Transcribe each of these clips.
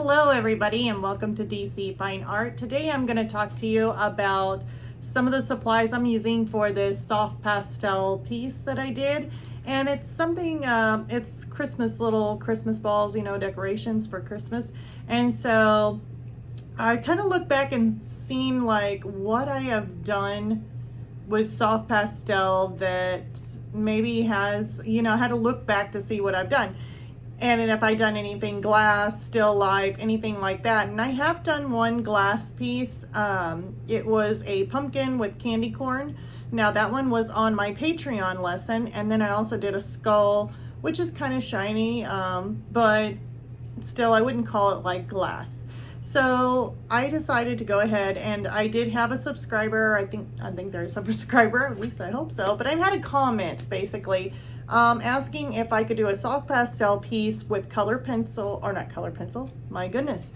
Hello everybody and welcome to DC Fine Art. Today I'm going to talk to you about some of the supplies I'm using for this soft pastel piece that I did. And it's something, it's Christmas, little Christmas balls, you know, decorations for Christmas. And so I kind of look back and seen like what I have done with soft pastel that maybe has, you know, I had to look back to see what I've done. And if I done anything glass, still life, anything like that. And I have done one glass piece. It was a pumpkin with candy corn. Now that one was on my Patreon lesson. And then I also did a skull, which is kind of shiny, but still I wouldn't call it like glass. So I decided to go ahead, and I did have a subscriber. I think there's a subscriber, at least I hope so. But I had a comment basically asking if I could do a soft pastel piece with color pencil, or not color pencil, my goodness,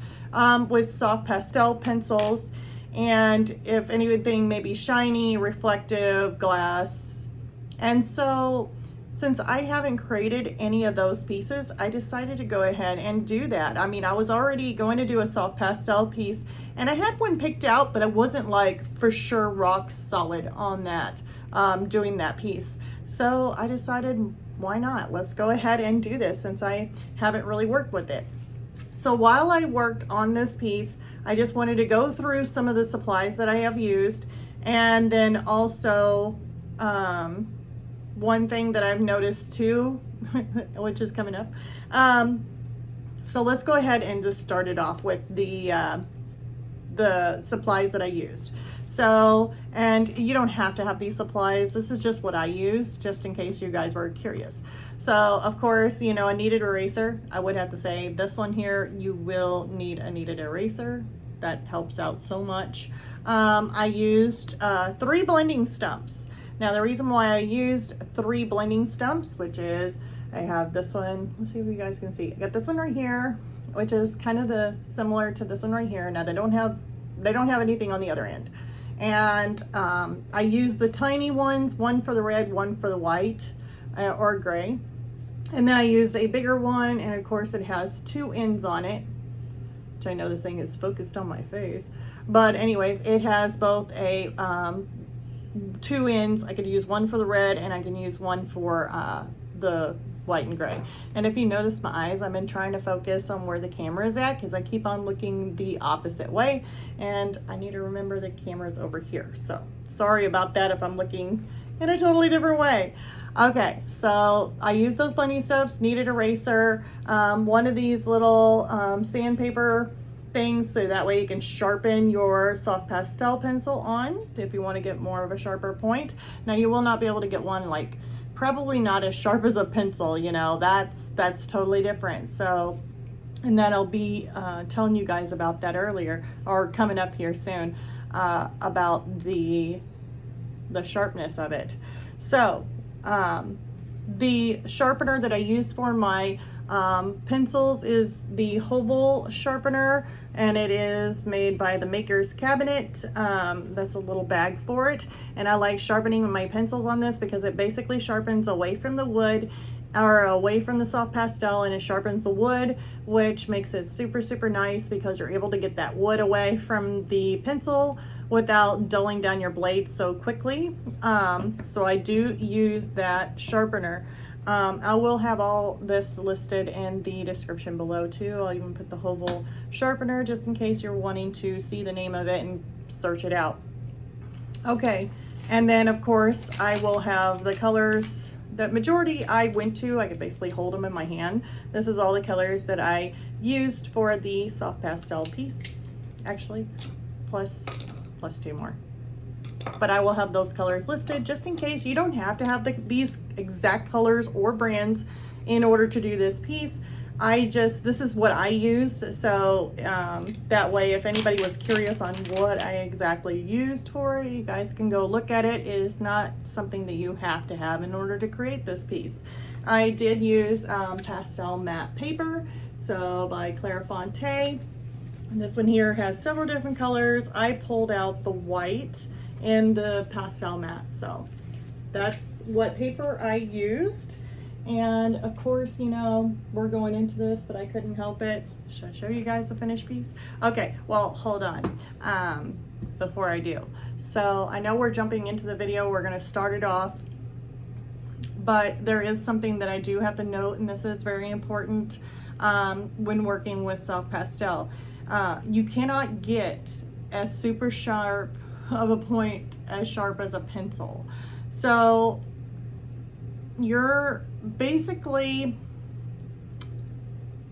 with soft pastel pencils, and if anything maybe shiny, reflective, glass. And so since I haven't created any of those pieces, I decided to go ahead and do that. I mean, I was already going to do a soft pastel piece, and I had one picked out, but it wasn't like for sure rock solid on that, doing that piece. So I decided, why not? Let's go ahead and do this since I haven't really worked with it. So while I worked on this piece, I just wanted to go through some of the supplies that I have used, and then also one thing that I've noticed too, which is coming up. So let's go ahead and just start it off with the supplies that I used. So, and you don't have to have these supplies. This is just what I use, just in case you guys were curious. So of course, you know, a kneaded eraser. I would have to say this one here, you will need a kneaded eraser. That helps out so much. I used 3 blending stumps. Now the reason why I used 3 blending stumps, which is, I have this one, let's see if you guys can see. I got this one right here, which is kind of similar to this one right here. Now they don't have anything on the other end. And I use the tiny ones, one for the red, one for the white or gray. And then I used a bigger one, and of course it has 2 ends on it, which I know this thing is focused on my face. But anyways, it has both a 2 ends. I could use one for the red, and I can use one for the white and gray. And if you notice my eyes, I've been trying to focus on where the camera is at because I keep on looking the opposite way, and I need to remember the camera's over here. So sorry about that if I'm looking in a totally different way. Okay, so I use those blending stumps, kneaded eraser, one of these little sandpaper things, so that way you can sharpen your soft pastel pencil on if you want to get more of a sharper point. Now you will not be able to get one like probably not as sharp as a pencil, you know, that's totally different. So, and then I'll be telling you guys about that earlier, or coming up here soon, about the sharpness of it. So the sharpener that I use for my pencils is the Hovel sharpener, and it is made by the Maker's Cabinet. That's a little bag for it, and I like sharpening my pencils on this because it basically sharpens away from the wood, or away from the soft pastel, and it sharpens the wood, which makes it super nice because you're able to get that wood away from the pencil without dulling down your blade so quickly. So I do use that sharpener. I will have all this listed in the description below too. I'll even put the Hovel sharpener just in case you're wanting to see the name of it and search it out. Okay, and then of course I will have the colors. The majority I went to, I could basically hold them in my hand. This is all the colors that I used for the soft pastel piece, actually, plus 2 more. But I will have those colors listed just in case. You don't have to have these exact colors or brands in order to do this piece. This is what I used, so that way if anybody was curious on what I exactly used for it, you guys can go look at it. It is not something that you have to have in order to create this piece. I did use pastel matte paper, so by Clairefontaine, and this one here has several different colors. I pulled out the white and the pastel matte, so that's what paper I used. And of course, you know, we're going into this, but I couldn't help it. Should I show you guys the finished piece? Okay, well, hold on, before I do. So I know we're jumping into the video. We're gonna start it off, but there is something that I do have to note, and this is very important when working with soft pastel. You cannot get a super sharp of a point as sharp as a pencil. So you're basically,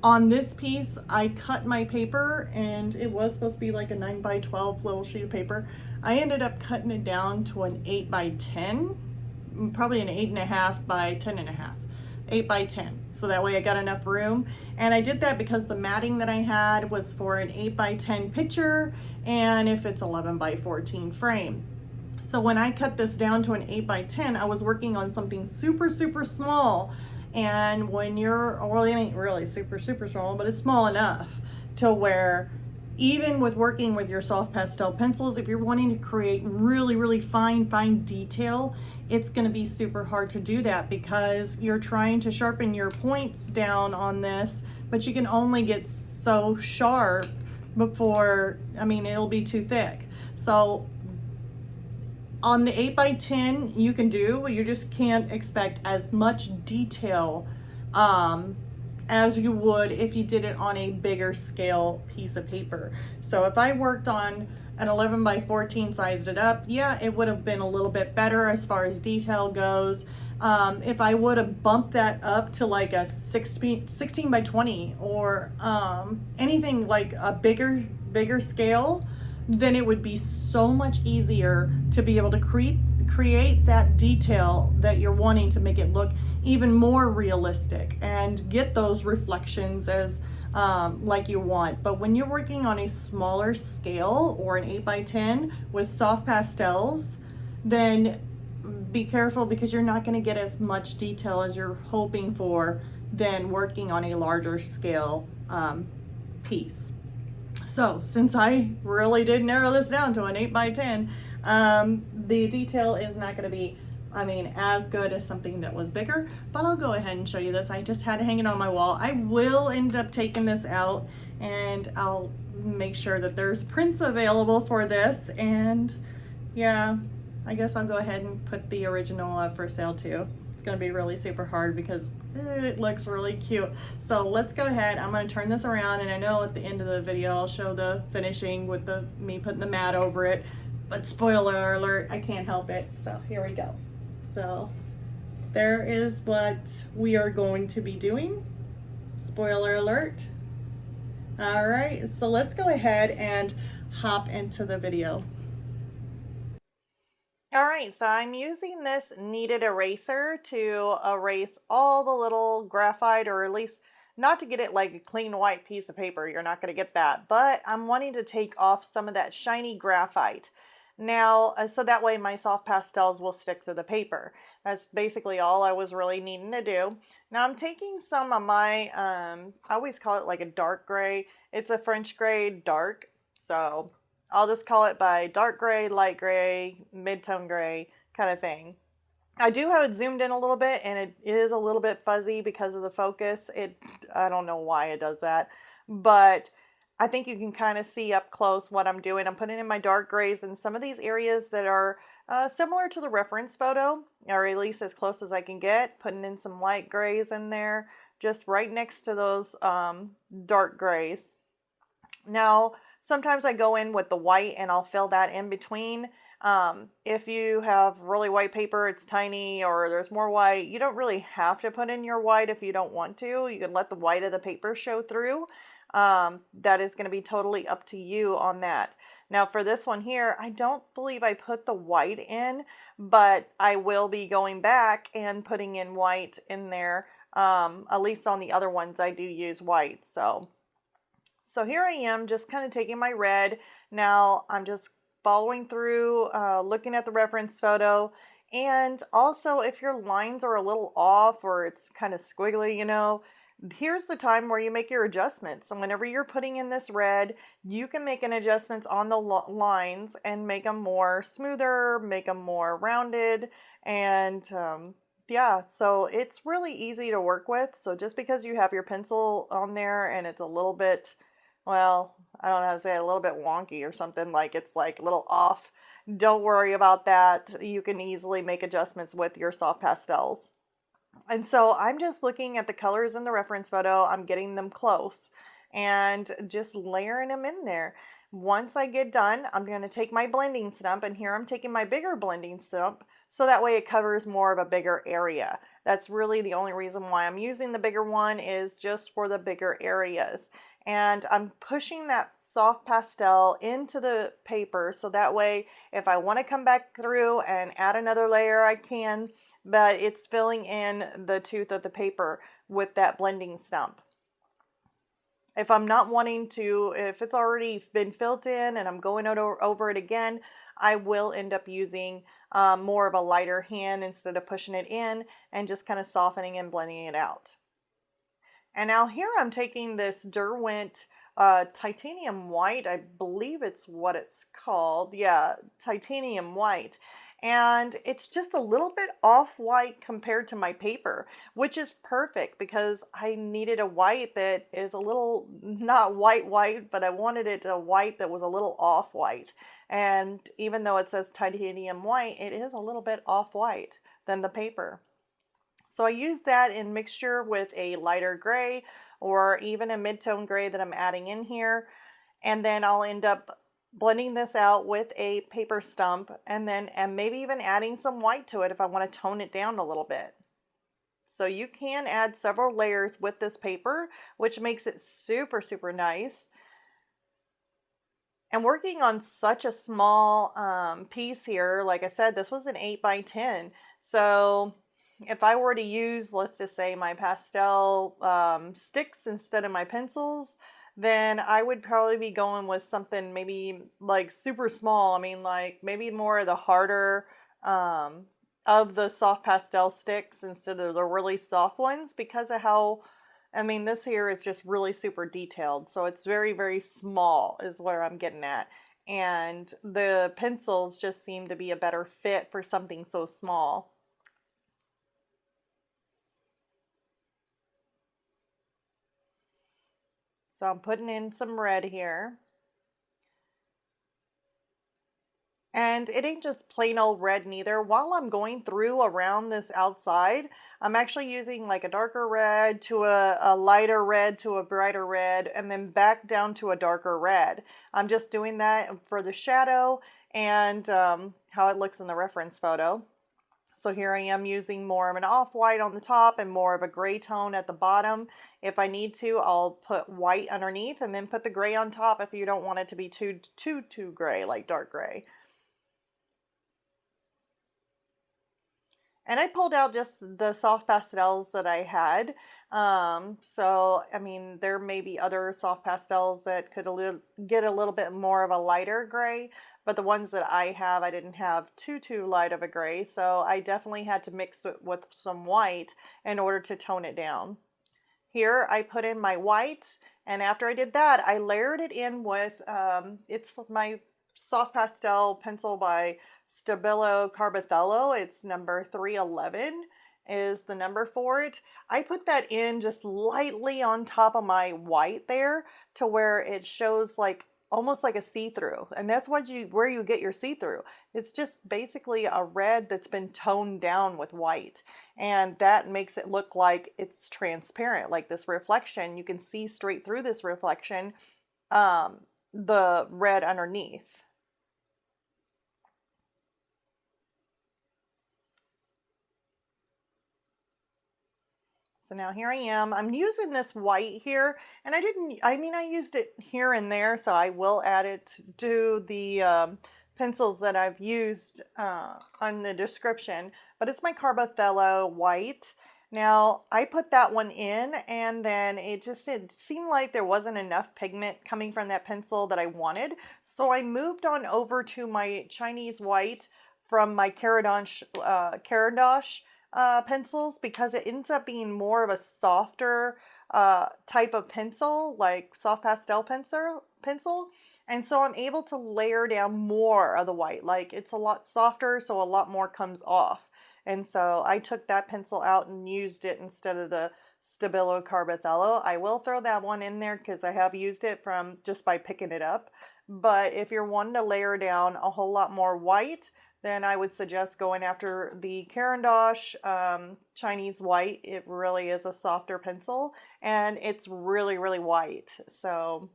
on this piece, I cut my paper, and it was supposed to be like a 9x12 little sheet of paper. I ended up cutting it down to an 8x10, probably an 8.5 by 10.5, 8x10. So that way I got enough room. And I did that because the matting that I had was for an 8x10 picture, and if it's 11x14 frame. So when I cut this down to an 8x10, I was working on something super, super small. And when you're, well, it ain't really super, super small, but it's small enough to where even with working with your soft pastel pencils, if you're wanting to create really, really fine, fine detail, it's going to be super hard to do that because you're trying to sharpen your points down on this, but you can only get so sharp before, I mean, it'll be too thick. So on the 8x10 you can do, you just can't expect as much detail as you would if you did it on a bigger scale piece of paper. So if I worked on an 11x14, sized it up, yeah, it would have been a little bit better as far as detail goes. If I would have bumped that up to like a 16x20 or anything like a bigger scale, then it would be so much easier to be able to create that detail that you're wanting to make it look even more realistic and get those reflections as like you want. But when you're working on a smaller scale or an 8x10 with soft pastels, then be careful because you're not going to get as much detail as you're hoping for than working on a larger scale piece. So since I really did narrow this down to an 8x10, the detail is not going to be, I mean, as good as something that was bigger, but I'll go ahead and show you this. I just had it hanging on my wall. I will end up taking this out, and I'll make sure that there's prints available for this. And yeah, I guess I'll go ahead and put the original up for sale too. It's going to be really super hard because it looks really cute. So let's go ahead. I'm going to turn this around, and I know at the end of the video I'll show the finishing with me putting the mat over it, but spoiler alert, I can't help it. So here we go. So there is what we are going to be doing. Spoiler alert. All right, so let's go ahead and hop into the video. All right, so I'm using this Kneaded eraser to erase all the little graphite, or at least not to get it like a clean white piece of paper. You're not going to get that, but I'm wanting to take off some of that shiny graphite. Now, so that way my soft pastels will stick to the paper. That's basically all I was really needing to do. Now I'm taking some of my, I always call it like a dark gray. It's a French gray dark, so I'll just call it by dark gray, light gray, mid-tone gray kind of thing. I do have it zoomed in a little bit, and it is a little bit fuzzy because of the focus. I don't know why it does that, but I think you can kind of see up close what I'm doing. I'm putting in my dark grays in some of these areas that are similar to the reference photo, or at least as close as I can get, putting in some light grays in there, just right next to those dark grays. Now, sometimes I go in with the white and I'll fill that in between. If you have really white paper, it's tiny, or there's more white, you don't really have to put in your white if you don't want to. You can let the white of the paper show through. That is going to be totally up to you on that. Now for this one here, I don't believe I put the white in, but I will be going back and putting in white in there. At least on the other ones I do use white. So here I am just kind of taking my red. Now I'm just following through, looking at the reference photo. And also if your lines are a little off or it's kind of squiggly, you know, here's the time where you make your adjustments. And whenever you're putting in this red, you can make an adjustments on the lines and make them more smoother, make them more rounded, and Yeah, so it's really easy to work with. So just because you have your pencil on there and it's a little bit, well, I don't know how to say it, a little bit wonky or something, like it's like a little off, don't worry about that. You can easily make adjustments with your soft pastels. And so I'm just looking at the colors in the reference photo, I'm getting them close and just layering them in there. Once I get done, I'm going to take my blending stump, and here I'm taking my bigger blending stump so that way it covers more of a bigger area. That's really the only reason why I'm using the bigger one, is just for the bigger areas. And I'm pushing that soft pastel into the paper so that way if I want to come back through and add another layer, I can, but it's filling in the tooth of the paper with that blending stump. If I'm not wanting to, if it's already been filled in and I'm going over it again, I will end up using more of a lighter hand instead of pushing it in and just kind of softening and blending it out. And now here I'm taking this Derwent titanium white, I believe it's what it's called. Yeah, titanium white. And it's just a little bit off-white compared to my paper, which is perfect because I needed a white that is a little, not white, but I wanted it a white that was a little off-white. And even though it says titanium white, it is a little bit off-white than the paper. So I use that in mixture with a lighter gray or even a mid-tone gray that I'm adding in here. And then I'll end up blending this out with a paper stump and maybe even adding some white to it if I want to tone it down a little bit. So you can add several layers with this paper, which makes it super, super nice. And working on such a small piece here, like I said, this was an 8 by 10. So if I were to use, let's just say, my pastel sticks instead of my pencils, then I would probably be going with something maybe like super small. I mean, like maybe more of the harder of the soft pastel sticks instead of the really soft ones, because of how, I mean, this here is just really super detailed. So it's very, very small is where I'm getting at. And the pencils just seem to be a better fit for something so small. So I'm putting in some red here. And it ain't just plain old red neither. While I'm going through around this outside, I'm actually using like a darker red to a lighter red to a brighter red and then back down to a darker red. I'm just doing that for the shadow and how it looks in the reference photo. So here I am using more of an off-white on the top and more of a gray tone at the bottom. If I need to, I'll put white underneath and then put the gray on top if you don't want it to be too gray, like dark gray. And I pulled out just the soft pastels that I had. So, I mean, there may be other soft pastels that could get a little bit more of a lighter gray, but the ones that I have, I didn't have too light of a gray, so I definitely had to mix it with some white in order to tone it down. Here I put in my white, and after I did that, I layered it in with, it's my soft pastel pencil by Stabilo Carbothello. It's number 311 is the number for it. I put that in just lightly on top of my white there to where it shows like almost like a see-through. And that's where you get your see-through. It's just basically a red that's been toned down with white. And that makes it look like it's transparent, like this reflection. You can see straight through this reflection, the red underneath. So now here I am. I'm using this white here, and I used it here and there, so I will add it to the pencils that I've used on the description, but it's my Carbothello white. Now, I put that one in, and then it seemed like there wasn't enough pigment coming from that pencil that I wanted, so I moved on over to my Chinese white from my Caran D'Ache pencils, because it ends up being more of a softer type of pencil, like soft pastel pencil. And so I'm able to layer down more of the white. Like it's a lot softer, so a lot more comes off. And so I took that pencil out and used it instead of the Stabilo Carbothello. I will throw that one in there because I have used it from just by picking it up. But if you're wanting to layer down a whole lot more white, then I would suggest going after the Caran D'Ache Chinese white. It really is a softer pencil, and it's really, really white. So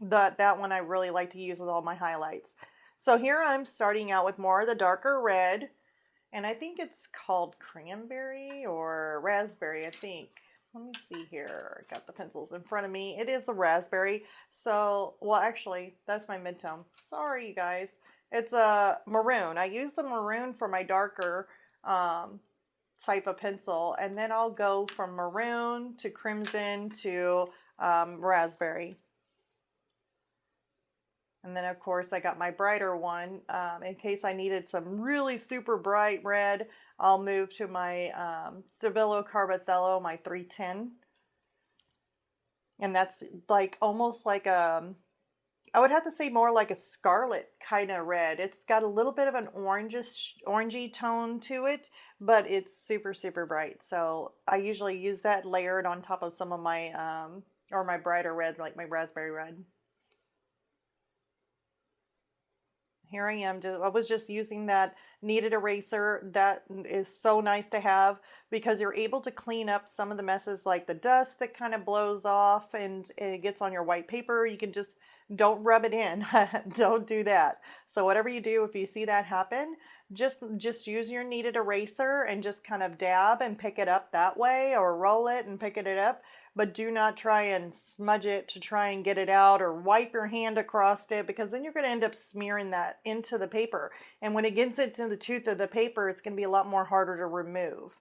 that one I really like to use with all my highlights. So here I'm starting out with more of the darker red, and I think it's called cranberry or raspberry, I think. Let me see here. I got the pencils in front of me. It is a raspberry. So, well, actually, that's my midtone. Sorry, you guys. It's a maroon. I use the maroon for my darker type of pencil, and then I'll go from maroon to crimson to raspberry. And then, of course, I got my brighter one. In case I needed some really super bright red, I'll move to my Stabilo Carbothello, my 310. And that's like almost like a, I would have to say more like a scarlet kind of red. It's got a little bit of an orangey tone to it, but it's super, super bright. So I usually use that layered on top of some of my, or my brighter red, like my raspberry red. Here I am. I was just using that kneaded eraser. That is so nice to have because you're able to clean up some of the messes like the dust that kind of blows off and it gets on your white paper. You can just, don't rub it in. Don't do that. So whatever you do, if you see that happen, just use your kneaded eraser and just kind of dab and pick it up that way, or roll it and pick it up. But do not try and smudge it to try and get it out, or wipe your hand across it, because then you're going to end up smearing that into the paper. And when it gets into the tooth of the paper, it's going to be a lot more harder to remove.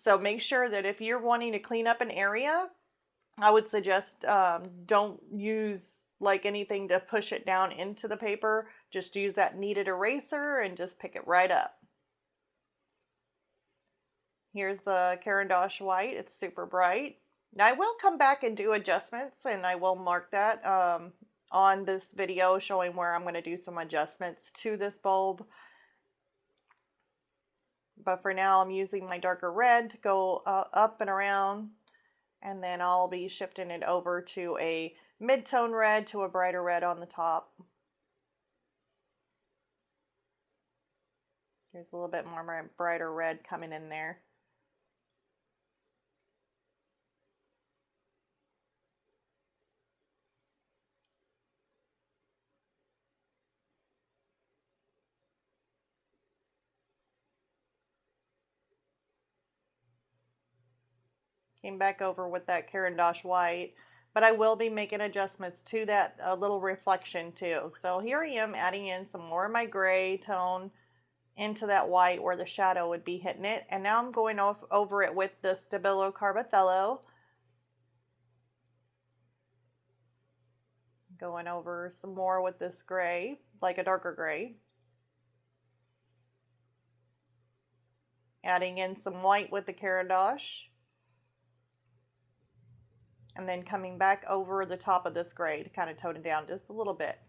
So make sure that if you're wanting to clean up an area, I would suggest don't use like anything to push it down into the paper. Just use that kneaded eraser and just pick it right up. Here's the Caran D'Ache white. It's super bright. Now I will come back and do adjustments, and I will mark that on this video showing where I'm going to do some adjustments to this bulb. But for now, I'm using my darker red to go up and around, and then I'll be shifting it over to a mid-tone red to a brighter red on the top. There's a little bit more brighter red coming in there. Came back over with that Caran D'Ache white, but I will be making adjustments to that little reflection too. So here I am adding in some more of my gray tone into that white where the shadow would be hitting it. And now I'm going over it with the Stabilo Carbothello. Going over some more with this gray, like a darker gray. Adding in some white with the Caran D'Ache. And then coming back over the top of this gray to kind of tone it down just a little bit.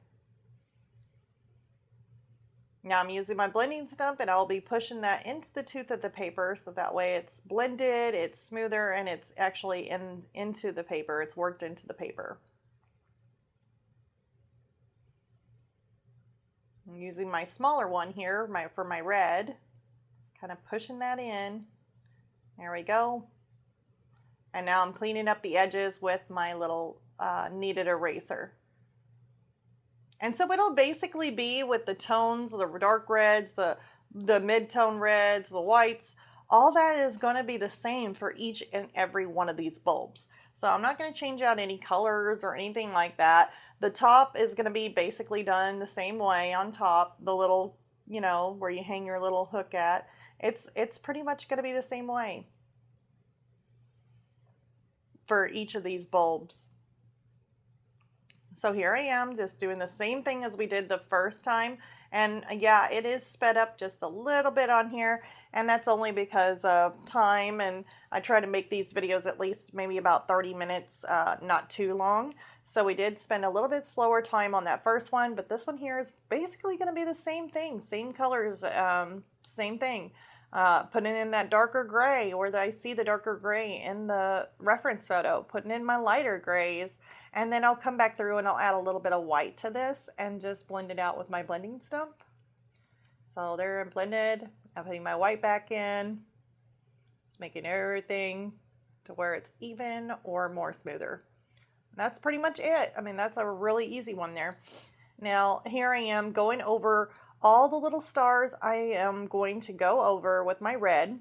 Now I'm using my blending stump, and I'll be pushing that into the tooth of the paper so that way it's blended, it's smoother, and it's actually into the paper. It's worked into the paper. I'm using my smaller one here for my red. Kind of pushing that in. There we go. And now I'm cleaning up the edges with my little kneaded eraser. And so it'll basically be with the tones, the dark reds, the mid-tone reds, the whites, all that is going to be the same for each and every one of these bulbs. So I'm not going to change out any colors or anything like that. The top is going to be basically done the same way on top, the little, you know, where you hang your little hook at. It's pretty much going to be the same way for each of these bulbs. So here I am just doing the same thing as we did the first time. And yeah, it is sped up just a little bit on here, and that's only because of time, and I try to make these videos at least maybe about 30 minutes, not too long. So we did spend a little bit slower time on that first one, but this one here is basically going to be the same thing, same colors, same thing. Putting in that darker gray, or I see the darker gray in the reference photo, putting in my lighter grays, and then I'll come back through and I'll add a little bit of white to this and just blend it out with my blending stump. So there I'm blended. I'm putting my white back in, just making everything to where it's even or more smoother. That's pretty much it. I mean, that's a really easy one there. Now, here I am going over all the little stars. I am going to go over with my red.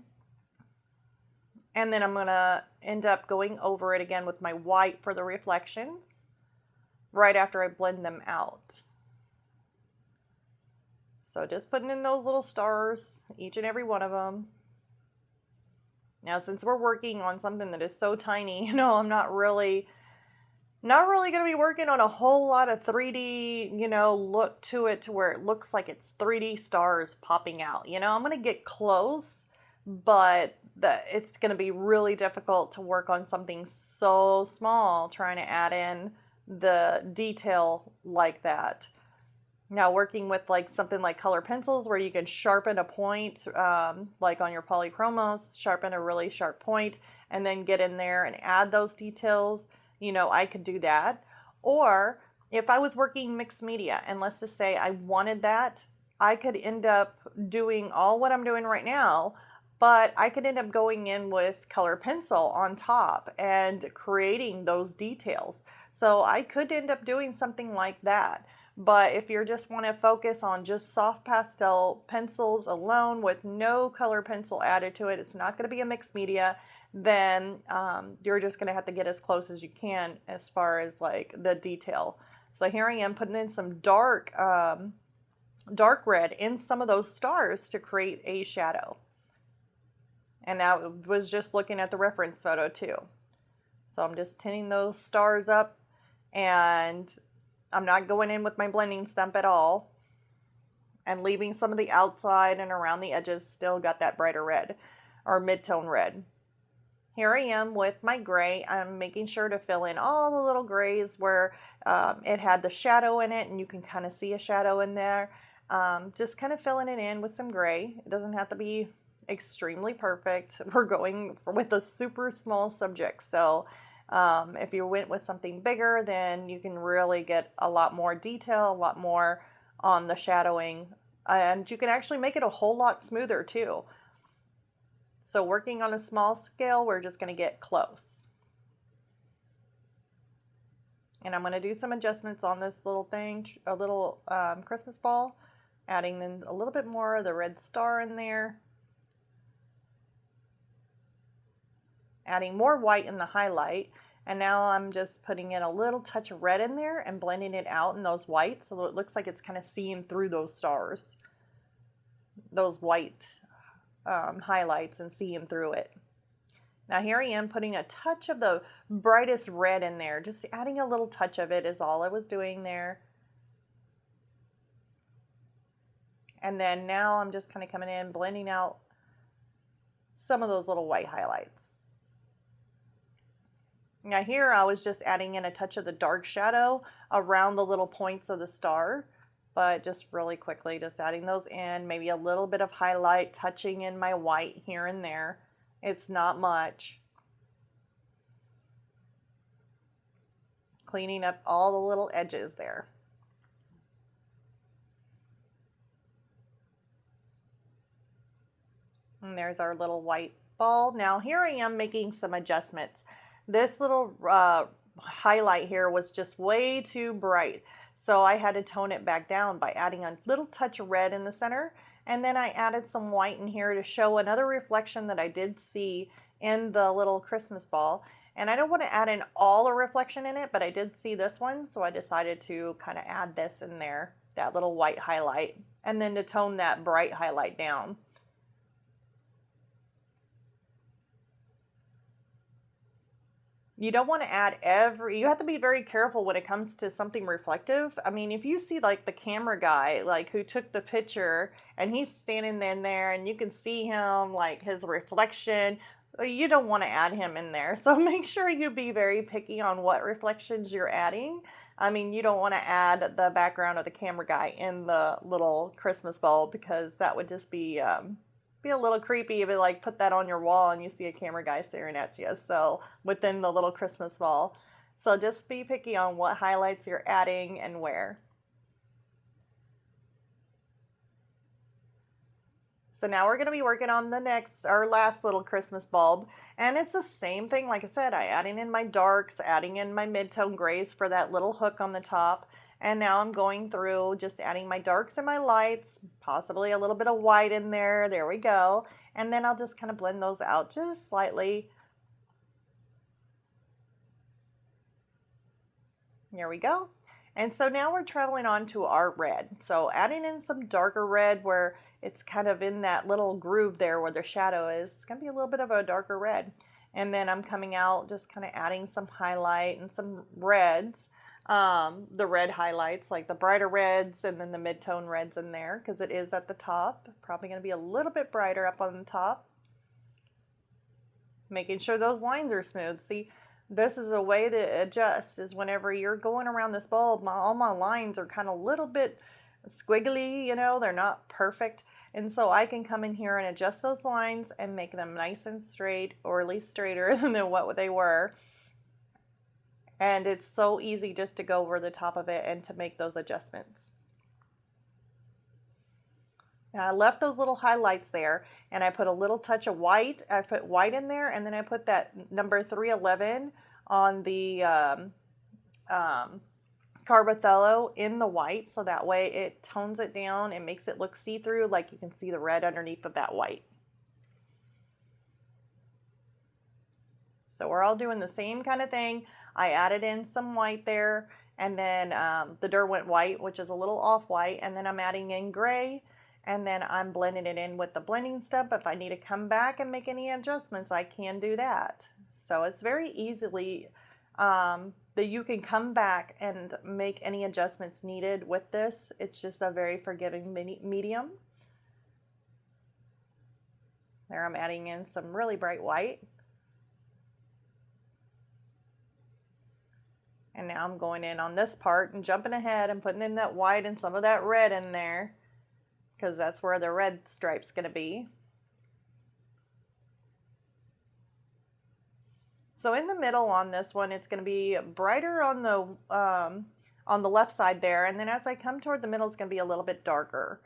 And then I'm going to end up going over it again with my white for the reflections right after I blend them out. So just putting in those little stars, each and every one of them. Now, since we're working on something that is so tiny, I'm not really going to be working on a whole lot of 3D, look to it to where it looks like it's 3D stars popping out. I'm going to get close, but it's going to be really difficult to work on something so small, trying to add in the detail like that. Now, working with like something like color pencils where you can sharpen a point, like on your polychromos, sharpen a really sharp point, and then get in there and add those details. I could do that. Or if I was working mixed media, and let's just say I wanted that, I could end up doing all what I'm doing right now, but I could end up going in with color pencil on top and creating those details. So I could end up doing something like that. But if you just want to focus on just soft pastel pencils alone with no color pencil added to it, it's not going to be a mixed media, then you're just going to have to get as close as you can as far as like the detail. So here I am putting in some dark red in some of those stars to create a shadow. And that was just looking at the reference photo too. So I'm just tinting those stars up, and I'm not going in with my blending stump at all, and leaving some of the outside and around the edges still got that brighter red or mid-tone red. Here I am with my gray. I'm making sure to fill in all the little grays where it had the shadow in it, and you can kind of see a shadow in there. Just kind of filling it in with some gray. It doesn't have to be extremely perfect. We're going with a super small subject, so if you went with something bigger, then you can really get a lot more detail, a lot more on the shadowing, and you can actually make it a whole lot smoother too. So working on a small scale, we're just going to get close. And I'm going to do some adjustments on this little thing, a little Christmas ball, adding in a little bit more of the red star in there. Adding more white in the highlight. And now I'm just putting in a little touch of red in there and blending it out in those whites so it looks like it's kind of seeing through those stars. Those white highlights and seeing through it. Now here I am putting a touch of the brightest red in there. Just adding a little touch of it is all I was doing there. And then now I'm just kind of coming in, blending out some of those little white highlights. Now here I was just adding in a touch of the dark shadow around the little points of the star, but just really quickly just adding those in, maybe a little bit of highlight touching in my white here and there. It's not much. Cleaning up all the little edges there. And there's our little white ball. Now here I am making some adjustments. This little highlight here was just way too bright, so I had to tone it back down by adding a little touch of red in the center, and then I added some white in here to show another reflection that I did see in the little Christmas ball. And I don't want to add in all the reflection in it, but I did see this one, so I decided to kind of add this in there, that little white highlight, and then to tone that bright highlight down. You don't want to add you have to be very careful when it comes to something reflective. I mean, if you see like the camera guy, like who took the picture and he's standing in there and you can see him, like his reflection, you don't want to add him in there. So make sure you be very picky on what reflections you're adding. I mean, you don't want to add the background of the camera guy in the little Christmas bulb, because that would just be a little creepy if you like put that on your wall and you see a camera guy staring at you. So within the little Christmas ball. So just be picky on what highlights you're adding and where. So now we're going to be working on the next, our last little Christmas bulb. And it's the same thing. Like I said, adding in my darks, adding in my mid-tone grays for that little hook on the top. And now I'm going through just adding my darks and my lights, possibly a little bit of white in there. There we go. And then I'll just kind of blend those out just slightly. There we go. And so now we're traveling on to our red. So adding in some darker red where it's kind of in that little groove there where the shadow is. It's going to be a little bit of a darker red. And then I'm coming out just kind of adding some highlight and some reds. The red highlights, like the brighter reds and then the mid-tone reds in there, because it is at the top. Probably going to be a little bit brighter up on the top. Making sure those lines are smooth. See, this is a way to adjust, is whenever you're going around this bulb, all my lines are kind of a little bit squiggly, you know, they're not perfect. And so I can come in here and adjust those lines and make them nice and straight, or at least straighter than what they were. And it's so easy just to go over the top of it and to make those adjustments. Now I left those little highlights there, and I put a little touch of white. I put white in there, and then I put that number 311 on the Carbothello in the white, so that way it tones it down and makes it look see-through, like you can see the red underneath of that white. So we're all doing the same kind of thing. I added in some white there, and then the Derwent white, which is a little off-white, and then I'm adding in gray, and then I'm blending it in with the blending stump. If I need to come back and make any adjustments, I can do that. So it's very easily that you can come back and make any adjustments needed with this. It's just a very forgiving medium. There I'm adding in some really bright white. And now I'm going in on this part and jumping ahead and putting in that white and some of that red in there, because that's where the red stripe's going to be. So in the middle on this one, it's going to be brighter on the left side there, and then as I come toward the middle, it's going to be a little bit darker.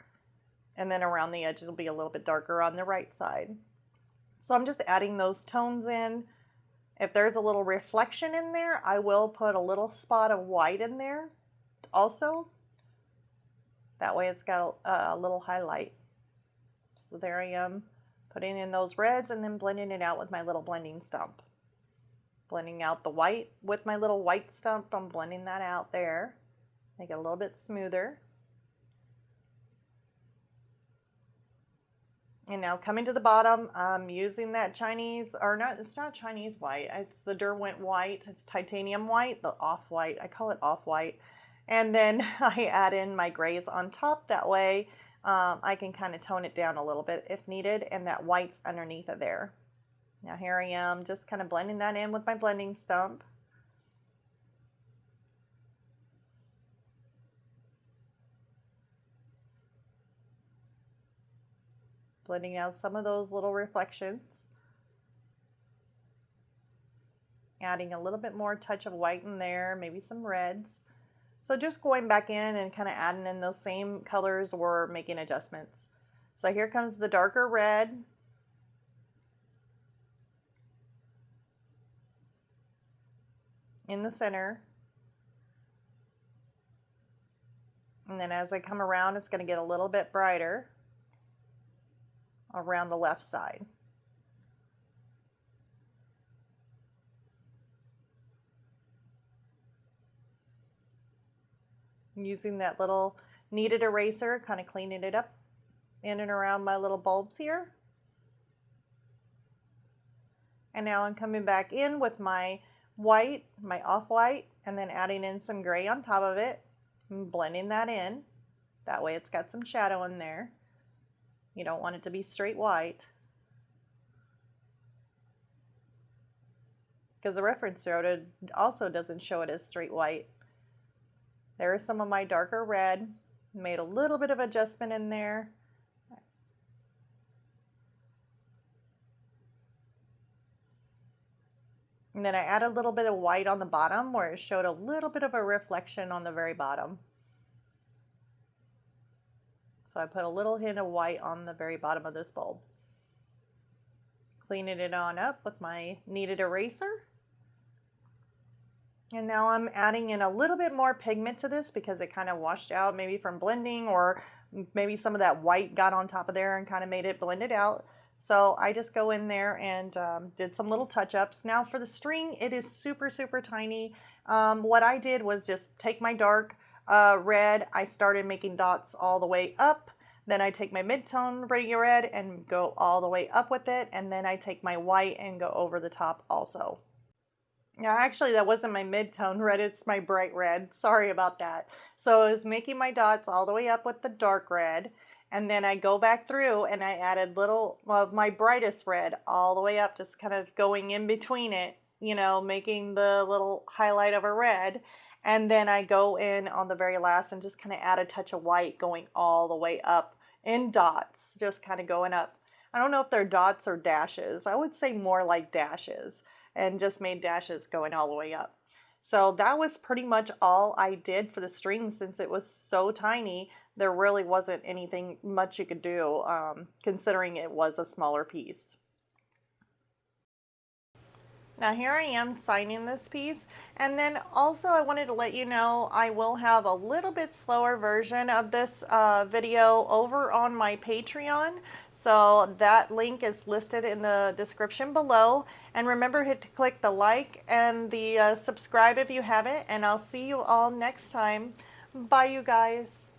And then around the edges will be a little bit darker on the right side. So I'm just adding those tones in. If there's a little reflection in there, I will put a little spot of white in there also. That way it's got a little highlight. So there I am, putting in those reds and then blending it out with my little blending stump. Blending out the white with my little white stump. I'm blending that out there. Make it a little bit smoother. And now coming to the bottom, I'm using that Chinese, or not, it's not Chinese white, it's the Derwent white, it's titanium white, the off-white, I call it off-white. And then I add in my grays on top, that way I can kind of tone it down a little bit if needed, and that white's underneath of there. Now here I am, just kind of blending that in with my blending stump. Blending out some of those little reflections. Adding a little bit more touch of white in there, maybe some reds. So just going back in and kind of adding in those same colors or making adjustments. So here comes the darker red. In the center. And then as I come around, it's going to get a little bit brighter around the left side. Using that little kneaded eraser, kind of cleaning it up in and around my little bulbs here. And now I'm coming back in with my white, my off-white, and then adding in some gray on top of it and blending that in. That way it's got some shadow in there. You don't want it to be straight white. because the reference photo also doesn't show it as straight white. There's some of my darker red. Made a little bit of adjustment in there. And then I add a little bit of white on the bottom where it showed a little bit of a reflection on the very bottom. So I put a little hint of white on the very bottom of this bulb. Cleaning it on up with my kneaded eraser. And now I'm adding in a little bit more pigment to this because it kind of washed out maybe from blending, or maybe some of that white got on top of there and kind of made it blended out. So I just go in there and did some little touch-ups. Now for the string, it is super, super tiny. What I did was just take my dark red. I started making dots all the way up. Then I take my mid-tone red and go all the way up with it. And then I take my white and go over the top also. Now, actually, that wasn't my mid-tone red, it's my bright red. Sorry about that. So I was making my dots all the way up with the dark red, and then I go back through and I added little of my brightest red all the way up, just kind of going in between it, you know, making the little highlight of a red. And then I go in on the very last and just kind of add a touch of white going all the way up in dots, just kind of going up. I don't know if they're dots or dashes. I would say more like dashes, and just made dashes going all the way up. So that was pretty much all I did for the string. Since it was so tiny, there really wasn't anything much you could do, considering it was a smaller piece. Now here I am signing this piece, and then also I wanted to let you know I will have a little bit slower version of this video over on my Patreon. So that link is listed in the description below. And remember to click the like and the subscribe if you haven't. And I'll see you all next time. Bye, you guys.